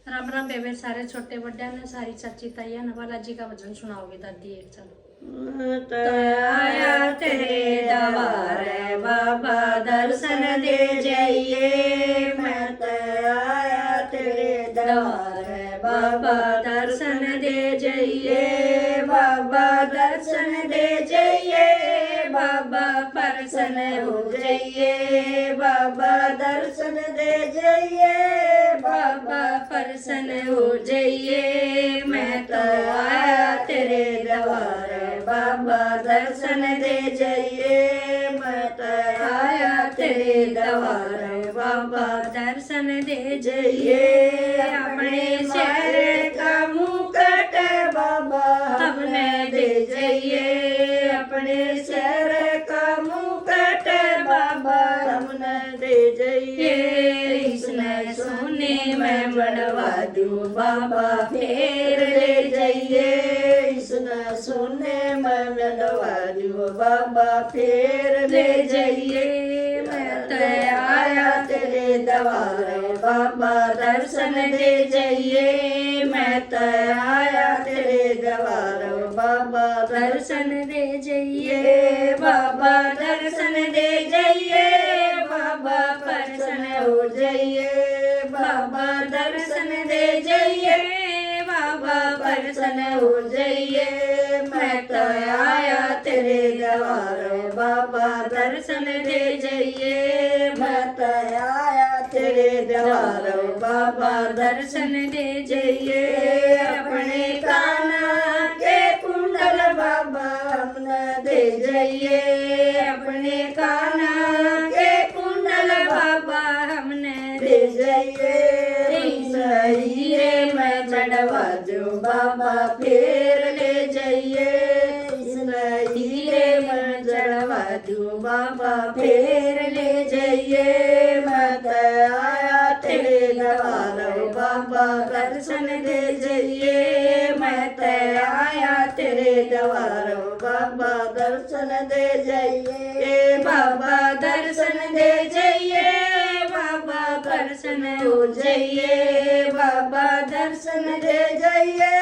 राम राम बेबे सारे छोटे बड़े ने सारी चाची ताइया ने बाला जी का भजन सुनाओगे दादी एक चलो। आया तेरे दरबार बाबा दर्शन दे जाइए, मैं तो आया तेरे दरबार बाबा दर्शन दे जाइए, बाबा दर्शन दे जाइए, बाबा प्रसन्न हो जाइए, बाबा दर्शन दे जाइए, बाबा प्रसन्न हो जाइए, मैं तो आया तेरे दरबार बाबा दर्शन दे जाइए, मैं तो आया तेरे दरबार बाबा दर्शन दे जाइए, अपने शहर का मुकुट बाबा हमने दे जाइए, अपने शहर का मुकुट बाबा हमने दे जाइए, इसने सोने में मड़वा दूं बाबा फिर ले जाइए, इसने सोने में मड़वा दूं बाबा फिर ले जाइए, मैं तो आया तेरे दरबार बाबा दर्शन दे जाइए, मैं तो आया तेरे दरबार बाबा दर्शन दे जाइए, बाबा दर्शन दे जाइए, बाबा प्रसन्न हो जाइए, बाबा दर्शन दे जाइए, बाबा प्रसन्न हो जाइए, मैं तो आया तेरे दरबार बाबा दर्शन दे जाइए, मैं तो आया तेरे दरबार बाबा दर्शन दे जाइए, अपने काना के कुंडल बाबा हमने दे जाइए, अपने काना के कुंडल बाबा हमने दे जाइए, हीरे मैं चढ़वा दूं बाबा फिर ले जाइए, हीरे मैं चढ़वा दूं बाबा फिर ले जाइए, मैं तो आया तेरे दरबार बाबा दर्शन दे जाइए, मैं तो आया तेरे दरबार बाबा दर्शन दे जाइए, बाबा दर्शन दे जाइए, बाबा प्रसन्न हो जाइए, बाबा दर्शन दे जाइए,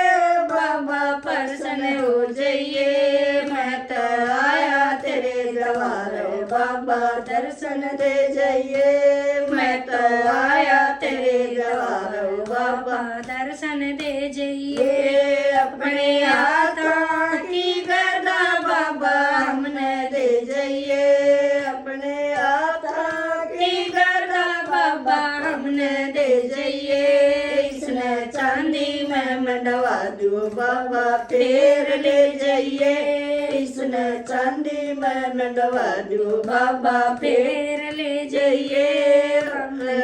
बाबा प्रसन्न हो जाइए, मैं तो आया तेरे दरबार बाबा दर्शन दे जाइए, मैं तो आया तेरे दरबार बाबा दर्शन दे जाइए, अपने हाथों की गदा बाबा हमने दे जाइए, अपने हाथों की गदा बाबा हमने दे जाइए, इसने चांदी में मंडवा दूं बाबा फिर ले जाइए, इसने चांदी में मंडवा दूं बाबा फिर ले जाइए,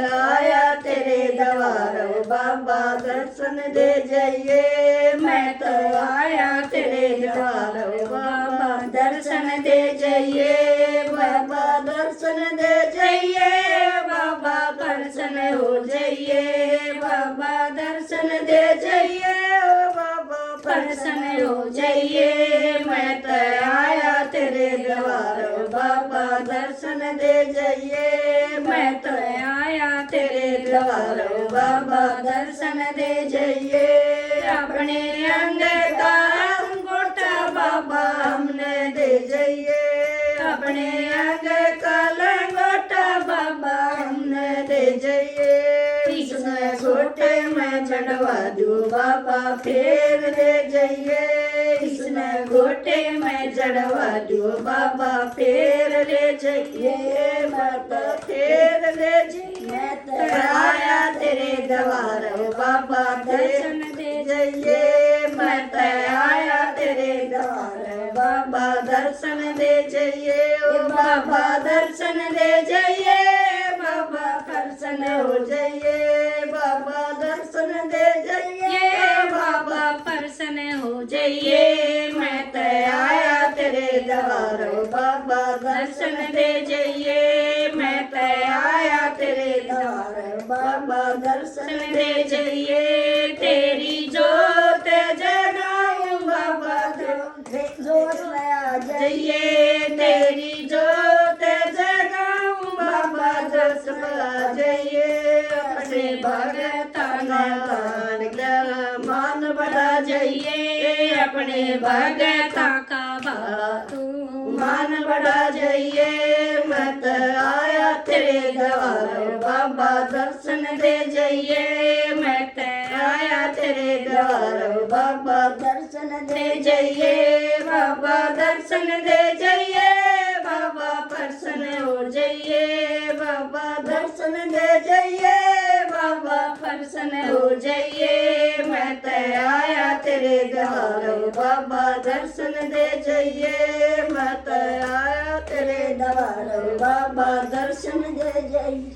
आया तेरे दरबार बाबा दर्शन दे जाइए, मैं तो आया तेरे दरबार बाबा दर्शन दे जाइए, बाबा दर्शन दे जाइए, बाबा प्रसन्न हो जाइए, बाबा दर्शन दे जाइए, बाबा प्रसन्न हो जाइए, मैं तो आया तेरे दरबार बाबा दर्शन दे जाइए, मैं तो आया तेरे दरबार बाबा दर्शन दे जाइए, अपने अंग का अंगूठा बाबा हमने दे जाइए, अपने अंग का लंगोटा बाबा हमने दे जाइए, इसमें छोटे में चढ़वा दूं बाबा फिर ले जाइए, इसमें गोटे में चढ़वा दूं बाबा फिर ले जाइए, बाबा फिर ले जाइए, आया तेरे दरबार बाबा दर्शन दे जाइए, मैं तो आया तेरे दरबार बाबा दर्शन दे जाइए, ओ बाबा दर्शन दे जाइए, बाबा प्रसन्न हो जाइए, बाबा दर्शन दे जाइए, बाबा प्रसन्न हो जाइए, मैं तो आया तेरे दरबार बाबा दर्शन दे जाइए, मैं तो आया तेरे दरबार बाबा दर्शन दे जाइए, तेरी जोत जगाऊं बाबा जोत में आ जाइए, तेरी जोत जगाऊं बाबा जोत में आ जाइए, अपने भगत बड़ा जाइए अपने भगता का बाबा तू मान बड़ा जाइए मत आया तेरे द्वार बाबा दर्शन दे जाइए मत आया तेरे द्वार बाबा दर्शन दे जाइए बाबा दर्शन दे जाइए बाबा प्रसन्न हो जाइए बाबा दर्शन दे जाइए बाबा प्रसन्न हो जाइए मैं तो आया तेरे द्वार बाबा दर्शन दे जाइए मैं तो आया तेरे द्वार बाबा दर्शन दे जाइए।